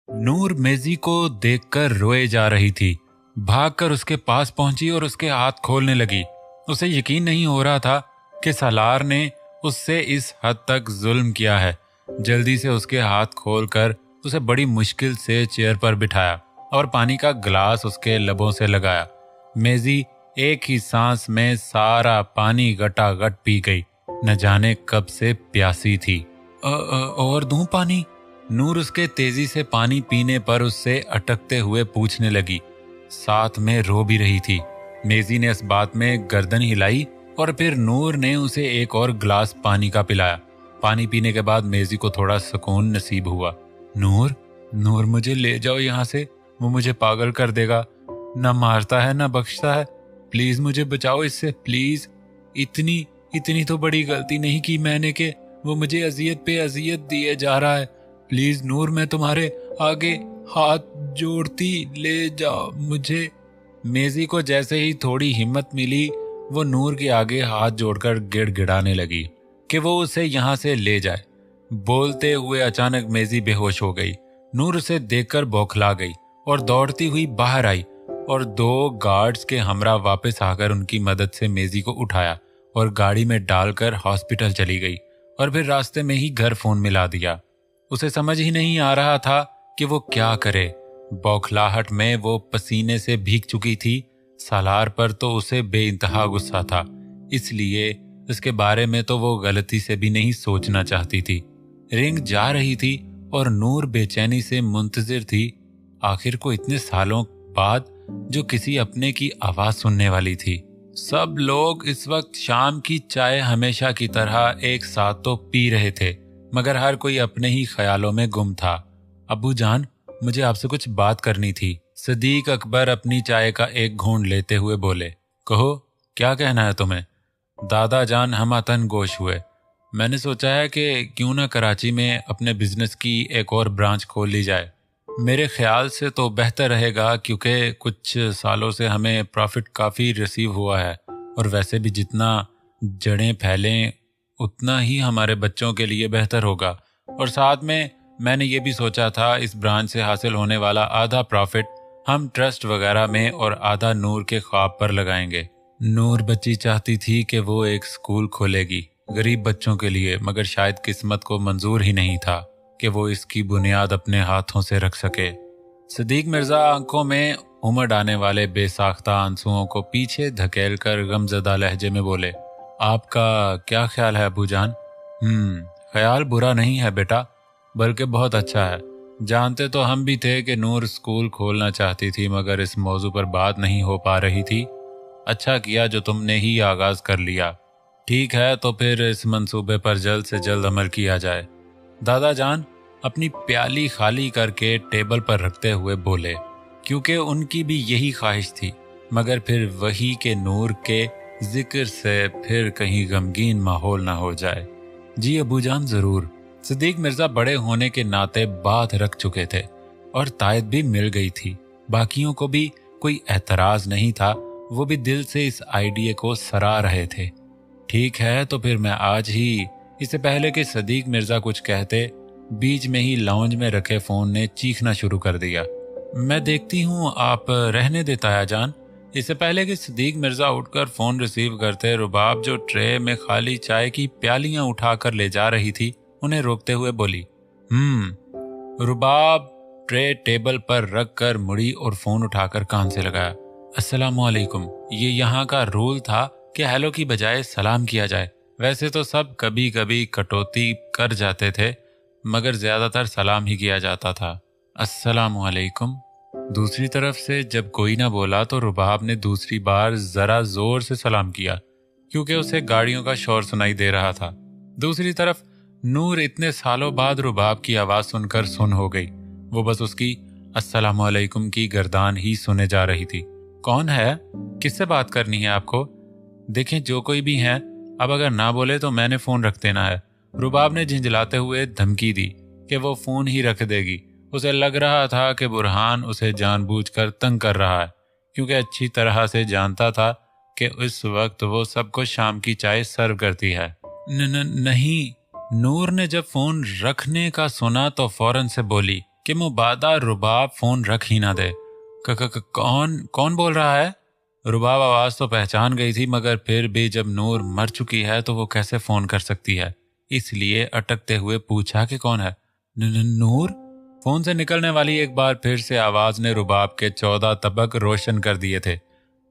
नूर मेजी को देखकर रोए जा रही थी। भागकर उसके पास पहुंची और उसके हाथ खोलने लगी। उसे यकीन नहीं हो रहा था कि सालार ने उससे इस हद तक जुल्म किया है। जल्दी से उसके हाथ खोलकर उसे बड़ी मुश्किल से चेयर पर बिठाया और पानी का गिलास उसके लबों से लगाया। मेजी एक ही सांस में सारा पानी गटागट पी गई। न जाने कब से प्यासी थी। और दूं पानी? नूर उसके तेजी से पानी पीने पर उससे अटकते हुए पूछने लगी, साथ में रो भी रही थी। मेजी ने इस बात में गर्दन हिलाई और फिर नूर ने उसे एक और गिलास पानी का पिलाया। पानी पीने के बाद मेजी को थोड़ा सुकून नसीब हुआ। नूर, नूर मुझे ले जाओ यहाँ से, वो मुझे पागल कर देगा। न मारता है न बख्शता है। प्लीज मुझे बचाओ इससे, प्लीज। इतनी तो बड़ी गलती नहीं की मैंने कि वो मुझे अजियत पे अजियत दिए जा रहा है। प्लीज नूर, मैं तुम्हारे आगे हाथ जोड़ती, ले जाओ मुझे। मेजी को जैसे ही थोड़ी हिम्मत मिली वो नूर के आगे हाथ जोड़कर गिड़गिड़ाने लगी कि वो उसे यहाँ से ले जाए। बोलते हुए अचानक मेजी बेहोश हो गई। नूर उसे देखकर बौखला गई और दौड़ती हुई बाहर आई और 2 गार्ड्स के हमरा वापस आकर उनकी मदद से मेजी को उठाया और गाड़ी में डालकर हॉस्पिटल चली गई और फिर रास्ते में ही घर फोन मिला दिया। उसे समझ ही नहीं आ रहा था कि वो क्या करे। बौखलाहट में वो पसीने से भीग चुकी थी। सालार पर तो उसे बेइंतहा गुस्सा था, इसलिए उसके बारे में तो वो गलती से भी नहीं सोचना चाहती थी। रिंग जा रही थी और नूर बेचैनी से मुंतजिर थी। आखिर को इतने सालों बाद जो किसी अपने की आवाज सुनने वाली थी। सब लोग इस वक्त शाम की चाय हमेशा की तरह एक साथ तो पी रहे थे, मगर हर कोई अपने ही ख्यालों में गुम था। अब्बू जान, मुझे आपसे कुछ बात करनी थी। सदीक अकबर अपनी चाय का एक घूंट लेते हुए बोले। कहो, क्या कहना है तुम्हें? दादा जान हमतन गोश हुए। मैंने सोचा है कि क्यों ना कराची में अपने बिजनेस की एक और ब्रांच खोल ली जाए। मेरे ख्याल से तो बेहतर रहेगा, क्योंकि कुछ सालों से हमें प्रॉफिट काफ़ी रिसीव हुआ है और वैसे भी जितना जड़ें फैलें उतना ही हमारे बच्चों के लिए बेहतर होगा। और साथ में मैंने ये भी सोचा था, इस ब्रांच से हासिल होने वाला आधा प्रॉफिट हम ट्रस्ट वगैरह में और आधा नूर के ख्वाब पर लगाएंगे। नूर बच्ची चाहती थी कि वो एक स्कूल खोलेगी गरीब बच्चों के लिए, मगर शायद किस्मत को मंजूर ही नहीं था कि वो इसकी बुनियाद अपने हाथों से रख सके। सदीक मिर्जा आंखों में उमड़ आने वाले बेसाख्ता आंसुओं को पीछे धकेल कर गमजदा लहजे में बोले, आपका क्या ख्याल है अबू जान? ख्याल बुरा नहीं है बेटा, बल्कि बहुत अच्छा है। जानते तो हम भी थे कि नूर स्कूल खोलना चाहती थी, मगर इस मौजू पर बात नहीं हो पा रही थी। अच्छा किया जो तुमने ही आगाज कर लिया। ठीक है, तो फिर इस मंसूबे पर जल्द से जल्द अमल किया जाए। दादा जान अपनी प्याली खाली करके टेबल पर रखते हुए बोले, क्योंकि उनकी भी यही ख्वाहिश थी। मगर फिर वही के नूर के जिक्र से फिर कहीं गमगीन माहौल ना हो जाए। जी अबू जान, जरूर। सदीक मिर्जा बड़े होने के नाते बात रख चुके थे और तायद भी मिल गई थी। बाकियों को भी कोई एतराज नहीं था, वो भी दिल से इस आइडिया को सराह रहे थे। ठीक है, तो फिर मैं आज ही, इससे पहले कि सदीक मिर्जा कुछ कहते, बीच में ही लाउंज में रखे फोन ने चीखना शुरू कर दिया। मैं देखती हूँ आप रहने दे ताया जान। इससे पहले कि सदीक मिर्जा उठकर फोन रिसीव करते, रुबाब जो ट्रे में खाली चाय की प्यालियां उठाकर ले जा रही थी उन्हें रोकते हुए बोली। रुबाब ट्रे टेबल पर रख कर मुड़ी और फोन उठाकर कान से लगाया। अस्सलामुअलैकुम। ये यहाँ का रूल था कि हेलो की बजाय सलाम किया जाए। वैसे तो सब कभी कभी कटौती कर जाते थे, मगर ज्यादातर सलाम ही किया जाता था। अस्सलामुअलैकुम। दूसरी तरफ से जब कोई ना बोला तो रुबाब ने दूसरी बार जरा जोर से सलाम किया, क्योंकि उसे गाड़ियों का शोर सुनाई दे रहा था। दूसरी तरफ नूर इतने सालों बाद रुबाब की आवाज सुनकर सुन हो गई। वो बस उसकी अस्सलामुअलैकुम की गर्दान ही सुने जा रही थी। कौन है? किससे बात करनी है आपको? देखें, जो कोई भी है, अब अगर ना बोले तो मैंने फोन रख देना है। रुबाब ने झिंझलाते हुए धमकी दी कि वो फोन ही रख देगी। उसे लग रहा था कि बुरहान उसे जानबूझकर तंग कर रहा है, क्योंकि अच्छी तरह से जानता था कि इस वक्त वो सबको शाम की चाय सर्व करती है। नहीं। नूर ने जब फोन रखने का सुना तो फौरन से बोली कि मुबादा रुबाब फोन रख ही ना दे। कौन कौन बोल रहा है? रुबाब आवाज तो पहचान गई थी, मगर फिर भी जब नूर मर चुकी है तो वो कैसे फोन कर सकती है, इसलिए अटकते हुए पूछा कि कौन है। नूर? फोन से निकलने वाली एक बार फिर से आवाज ने रुबाब के 14 तबक रोशन कर दिए थे।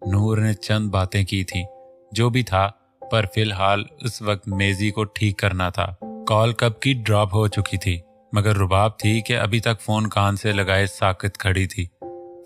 नूर ने चंद बातें की थी, जो भी था, पर फिलहाल उस वक्त मेजी को ठीक करना था। कॉल कब की ड्रॉप हो चुकी थी, मगर रुबाब थी कि अभी तक फोन कान से लगाए साकित खड़ी थी।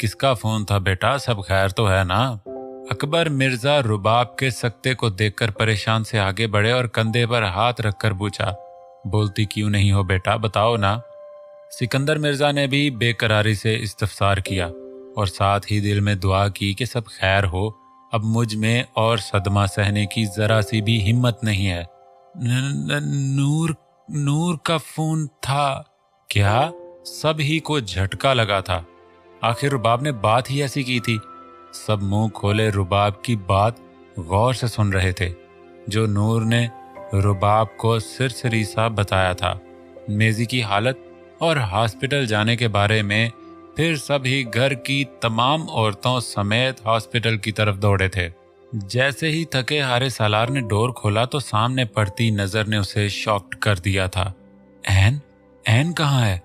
किसका फोन था बेटा? सब खैर तो है ना? अकबर मिर्जा रुबाब के सकते को देखकर परेशान से आगे बढ़े और कंधे पर हाथ रखकर पूछा, बोलती क्यों नहीं हो बेटा, बताओ ना। सिकंदर मिर्जा ने भी बेकरारी से इस्तफसार किया और साथ ही दिल में दुआ की कि सब खैर हो, अब मुझ में और सदमा सहने की जरा सी भी हिम्मत नहीं है। नूर का फोन था क्या? सब ही को झटका लगा था। आखिर रुबाब ने बात ही ऐसी की थी। सब मुंह खोले रुबाब की बात गौर से सुन रहे थे, जो नूर ने रुबाब को सिरसरी सा बताया था। मेजी की हालत और हॉस्पिटल जाने के बारे में। फिर सब ही घर की तमाम औरतों समेत हॉस्पिटल की तरफ दौड़े थे। जैसे ही थके हारे सालार ने डोर खोला तो सामने पड़ती नजर ने उसे शॉक्ड कर दिया था। ऐन? ऐन कहाँ है?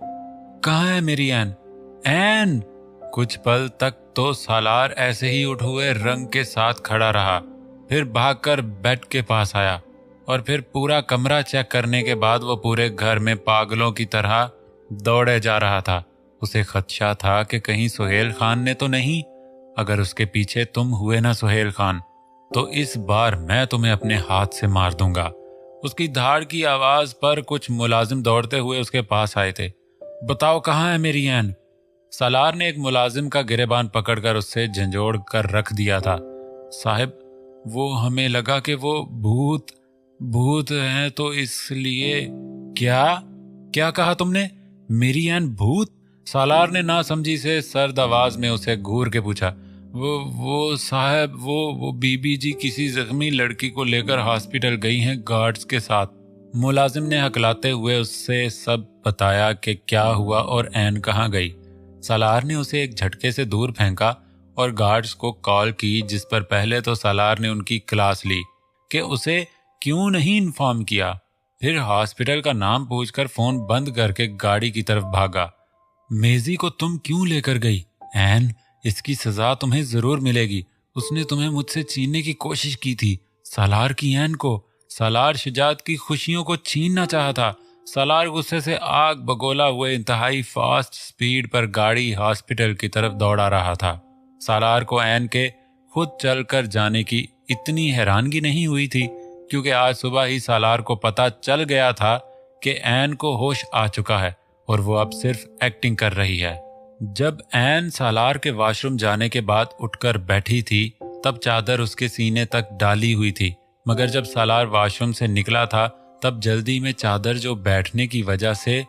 कहाँ है मेरी ऐन? ऐन! कुछ पल तक तो सालार ऐसे ही उठ हुए रंग के साथ खड़ा रहा, फिर भागकर बेड के पास आया और फिर पूरा कमरा चेक करने के बाद वो पूरे घर में पागलों की तरह दौड़े जा रहा था। उसे खदशा था कि कहीं सुहेल खान ने तो नहीं। अगर उसके पीछे तुम हुए ना सुहेल खान, तो इस बार मैं तुम्हें अपने हाथ से मार दूंगा। उसकी धाड़ की आवाज पर कुछ मुलाजिम दौड़ते हुए उसके पास आए थे। बताओ कहाँ है मेरी ऐन? सालार ने एक मुलाजिम का गिरेबान पकड़कर उससे झंझोड़ कर रख दिया था। साहब, वो हमें लगा कि वो भूत हैं तो इसलिए। क्या कहा तुमने? मेरी ऐन भूत? सालार ने नासमझी से सर्द आवाज में उसे घूर के पूछा। वो साहब, वो बीबी जी किसी जख्मी लड़की को लेकर हॉस्पिटल गई हैं गार्ड्स के साथ। मुलाजिम ने हकलाते हुए उससे सब बताया कि क्या हुआ और ऐन कहाँ गई। सालार ने उसे एक झटके से दूर फेंका और गार्ड्स को कॉल की, जिस पर पहले तो सालार ने उनकी क्लास ली कि उसे क्यों नहीं इन्फॉर्म किया। फिर हॉस्पिटल का नाम पूछकर फोन बंद करके गाड़ी की तरफ भागा। मेजी को तुम क्यों लेकर गई? ऐन, इसकी सजा तुम्हें जरूर मिलेगी। उसने तुम्हें मुझसे छीनने की कोशिश की थी। सालार की ऐन को। सालार शुजात की खुशियों को छीनना चाहा था। सालार गुस्से से आग बगोला हुए इंतहाई फास्ट स्पीड पर गाड़ी हॉस्पिटल की तरफ दौड़ा रहा था। सालार को ऐन के खुद चलकर जाने की इतनी हैरानगी नहीं हुई थी, क्योंकि आज सुबह ही सालार को पता चल गया था कि ऐन को होश आ चुका है और वो अब सिर्फ एक्टिंग कर रही है। जब ऐन सालार के वॉशरूम जाने के बाद उठकर बैठी थी, तब चादर उसके सीने तक डाली हुई थी, मगर जब सालार वॉशरूम से निकला था तब जल्दी में चादर जो बैठने की वजह से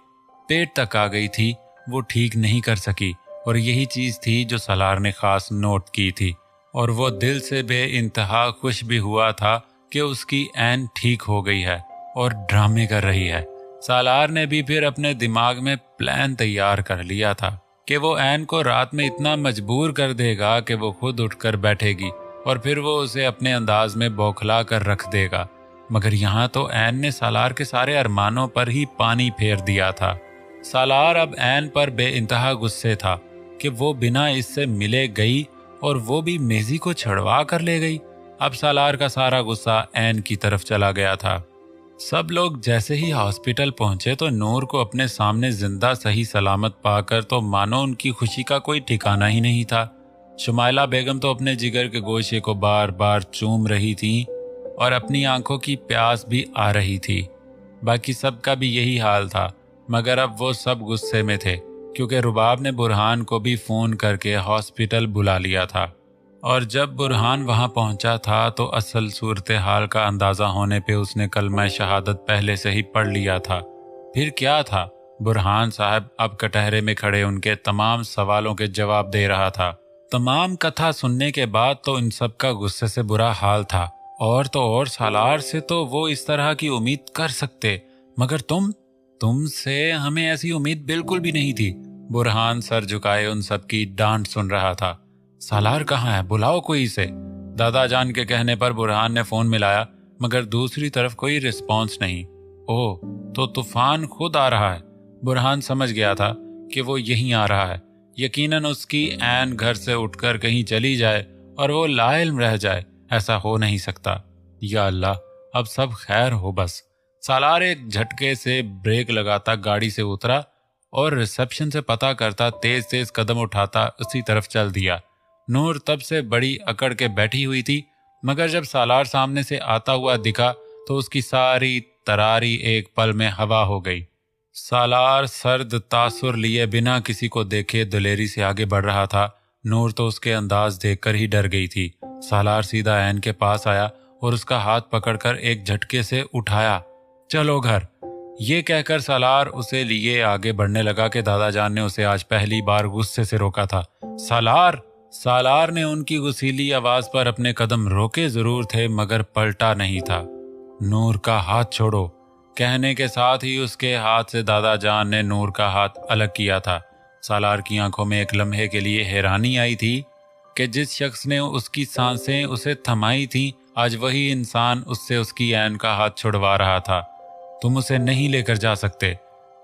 पेट तक आ गई थी, वो ठीक नहीं कर सकी। और यही चीज थी जो सालार ने खास नोट की थी, और वो दिल से बेइंतहा खुश भी हुआ था कि उसकी ऐन ठीक हो गई है और ड्रामे कर रही है। सालार ने भी फिर अपने दिमाग में प्लान तैयार कर लिया था कि वो ऐन को रात में इतना मजबूर कर देगा कि वो खुद उठकर बैठेगी और फिर वो उसे अपने अंदाज में बौखला कर रख देगा। मगर यहाँ तो ऐन ने सालार के सारे अरमानों पर ही पानी फेर दिया था। सालार अब ऐन पर बेइंतहा गुस्से था कि वो बिना इससे मिले गई और वो भी मेजी को छड़वा कर ले गई। अब सालार का सारा गुस्सा ऐन की तरफ चला गया था। सब लोग जैसे ही हॉस्पिटल पहुंचे तो नूर को अपने सामने जिंदा सही सलामत पाकर तो मानो उनकी खुशी का कोई ठिकाना ही नहीं था। शुमाइला बेगम तो अपने जिगर के गोशे को बार बार चूम रही थी और अपनी आंखों की प्यास भी आ रही थी। बाकी सबका भी यही हाल था, मगर अब वो सब गुस्से में थे, क्योंकि रुबाब ने बुरहान को भी फोन करके हॉस्पिटल बुला लिया था। और जब बुरहान वहां पहुंचा था तो असल सूरत हाल का अंदाजा होने पे उसने कलमा शहादत पहले से ही पढ़ लिया था। फिर क्या था, बुरहान साहब अब कटहरे में खड़े उनके तमाम सवालों के जवाब दे रहा था। तमाम कथा सुनने के बाद तो इन सब का गुस्से से बुरा हाल था, और तो और सालार से तो वो इस तरह की उम्मीद कर सकते, मगर तुमसे हमें ऐसी उम्मीद बिल्कुल भी नहीं थी। बुरहान सर झुकाए उन सब की डांट सुन रहा था। सालार कहाँ है, बुलाओ कोई इसे। दादा जान के कहने पर बुरहान ने फोन मिलाया, मगर दूसरी तरफ कोई रिस्पॉन्स नहीं। ओह, तो तूफान खुद आ रहा है। बुरहान समझ गया था कि वो यहीं आ रहा है। यकीनन उसकी ऐन घर से उठकर कहीं चली जाए और वो लाइल्म रह जाए। ऐसा हो नहीं सकता। या अल्लाह, अब सब खैर हो बस। सालार एक झटके से ब्रेक लगाता गाड़ी से उतरा और रिसेप्शन से पता करता तेज तेज कदम उठाता उसी तरफ चल दिया। नूर तब से बड़ी अकड़ के बैठी हुई थी, मगर जब सालार सामने से आता हुआ दिखा तो उसकी सारी तरारी एक पल में हवा हो गई। सालार सर्द तासुर लिए बिना किसी को देखे दिलेरी से आगे बढ़ रहा था। नूर तो उसके अंदाज देखकर ही डर गई थी। सालार सीधा ऐन के पास आया और उसका हाथ पकड़कर एक झटके से उठाया। चलो घर, ये कहकर सालार उसे लिए आगे बढ़ने लगा कि दादा जान ने उसे आज पहली बार गुस्से से रोका था। सालार ने उनकी गुस्सीली आवाज पर अपने कदम रोके जरूर थे, मगर पलटा नहीं था। नूर का हाथ छोड़ो, कहने के साथ ही उसके हाथ से दादा जान ने नूर का हाथ अलग किया था। सालार की आंखों में एक लम्हे के लिए हैरानी आई थी कि जिस शख्स ने उसकी सांसें उसे थमाई थीं, आज वही इंसान उससे उसकी ऐन का हाथ छुड़वा रहा था। तुम उसे नहीं लेकर जा सकते।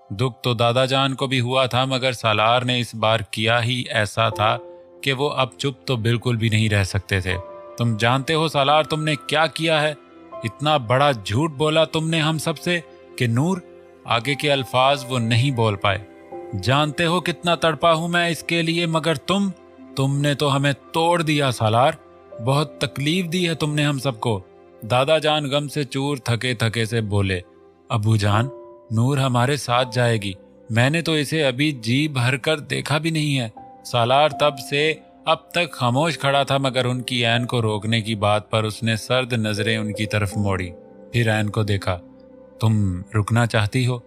दुख तो दादा जान को भी हुआ था, मगर सालार ने इस बार किया ही ऐसा था कि वो अब चुप तो बिल्कुल भी नहीं रह सकते थे। तुम जानते हो सालार, तुमने क्या किया है? इतना बड़ा झूठ बोला तुमने हम सबसे कि नूर, आगे के अल्फाज वो नहीं बोल पाए। जानते हो कितना तड़पा हूं मैं इसके लिए, मगर तुमने तो हमें तोड़ दिया सालार। बहुत तकलीफ दी है तुमने हम सबको। दादा जान गम से चूर थके थके से बोले। अबू जान, नूर हमारे साथ जाएगी। मैंने तो इसे अभी जी भर कर देखा भी नहीं है। सालार तब से अब तक खामोश खड़ा था, मगर उनकी ऐन को रोकने की बात पर उसने सर्द नजरें उनकी तरफ मोड़ी। फिर ऐन को देखा। तुम रुकना चाहती हो?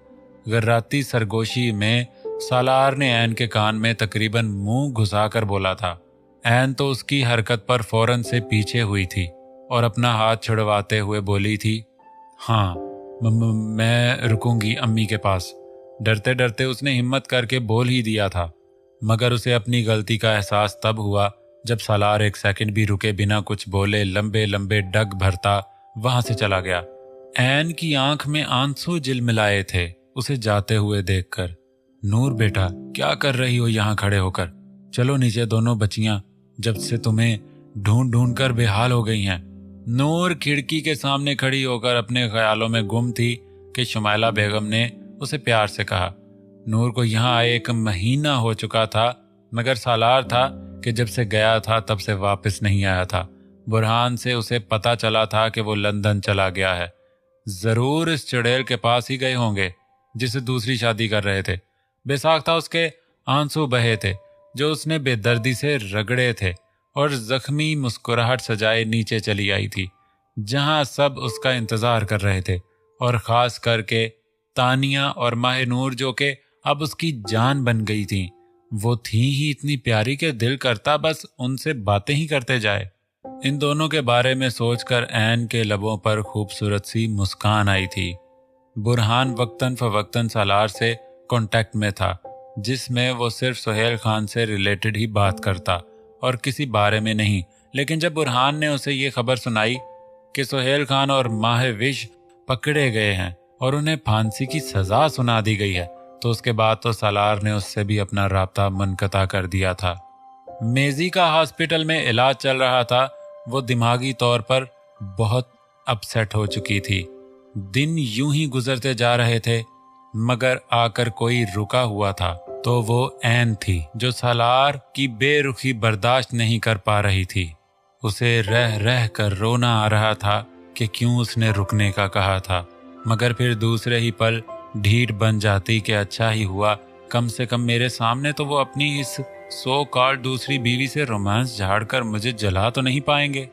गर्राती सरगोशी में सालार ने ऐन के कान में तकरीबन मुंह घुसाकर बोला था। ऐन तो उसकी हरकत पर फौरन से पीछे हुई थी और अपना हाथ छुड़वाते हुए बोली थी, हाँ मैं रुकूंगी अम्मी के पास। डरते डरते उसने हिम्मत करके बोल ही दिया था, मगर उसे अपनी गलती का एहसास तब हुआ जब सालार एक सेकंड भी रुके बिना कुछ बोले लंबे लंबे डग भरता वहां से चला गया। ऐन की आंख में आंसू झिलमिलाए थे उसे जाते हुए देखकर। नूर बेटा, क्या कर रही हो यहाँ खड़े होकर? चलो नीचे दोनों बच्चियां, जब से तुम्हें ढूंढ ढूंढ कर बेहाल हो गई हैं। नूर खिड़की के सामने खड़ी होकर अपने ख्यालों में गुम थी कि शुमाइला बेगम ने उसे प्यार से कहा। नूर को यहाँ आए 1 महीना हो चुका था, मगर सालार था कि जब से गया था तब से वापस नहीं आया था। बुरहान से उसे पता चला था कि वो लंदन चला गया है। जरूर इस चुड़ैल के पास ही गए होंगे जिसे दूसरी शादी कर रहे थे। बेसाख्ता उसके आंसू बहे थे जो उसने बेदर्दी से रगड़े थे, और जख्मी मुस्कुराहट सजाए नीचे चली आई थी जहां सब उसका इंतजार कर रहे थे, और खास करके तानिया और माहिनूर जो कि अब उसकी जान बन गई थी। वो थी ही इतनी प्यारी कि दिल करता बस उनसे बातें ही करते जाए। इन दोनों के बारे में सोचकर ऐन के लबों पर खूबसूरत सी मुस्कान आई थी। बुरहान वक्तन फवक्तन सालार से कांटेक्ट में था, जिसमें वो सिर्फ सुहेल खान से रिलेटेड ही बात करता और किसी बारे में नहीं। लेकिन जब बुरहान ने उसे ये खबर सुनाई कि सुहेल खान और माहविश पकड़े गए हैं और उन्हें फांसी की सजा सुना दी गई है, तो उसके बाद तो सालार ने उससे भी अपना राब्ता मुनक़ता कर दिया था। मेजी का हॉस्पिटल में इलाज चल रहा था। वो दिमागी तौर पर बहुत अपसेट हो चुकी थी। दिन यूं ही गुजरते जा रहे थे, मगर आकर कोई रुका हुआ था तो वो ऐन थी जो सालार की बेरुखी बर्दाश्त नहीं कर पा रही थी। उसे रह रह कर रोना आ रहा था कि क्यों उसने रुकने का कहा था, मगर फिर दूसरे ही पल ढीठ बन जाती कि अच्छा ही हुआ, कम से कम मेरे सामने तो वो अपनी इस सो कॉल्ड दूसरी बीवी से रोमांस झाड़कर मुझे जला तो नहीं पाएंगे।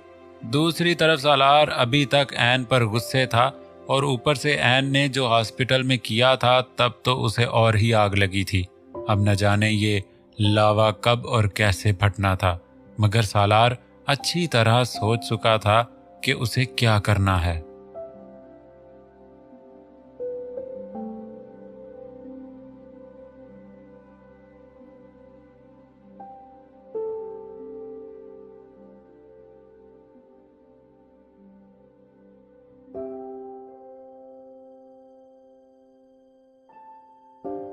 दूसरी तरफ सालार अभी तक ऐन पर गुस्से था, और ऊपर से ऐन ने जो हॉस्पिटल में किया था तब तो उसे और ही आग लगी थी। अब न जाने ये लावा कब और कैसे फटना था, मगर सालार अच्छी तरह सोच चुका था कि उसे क्या करना है।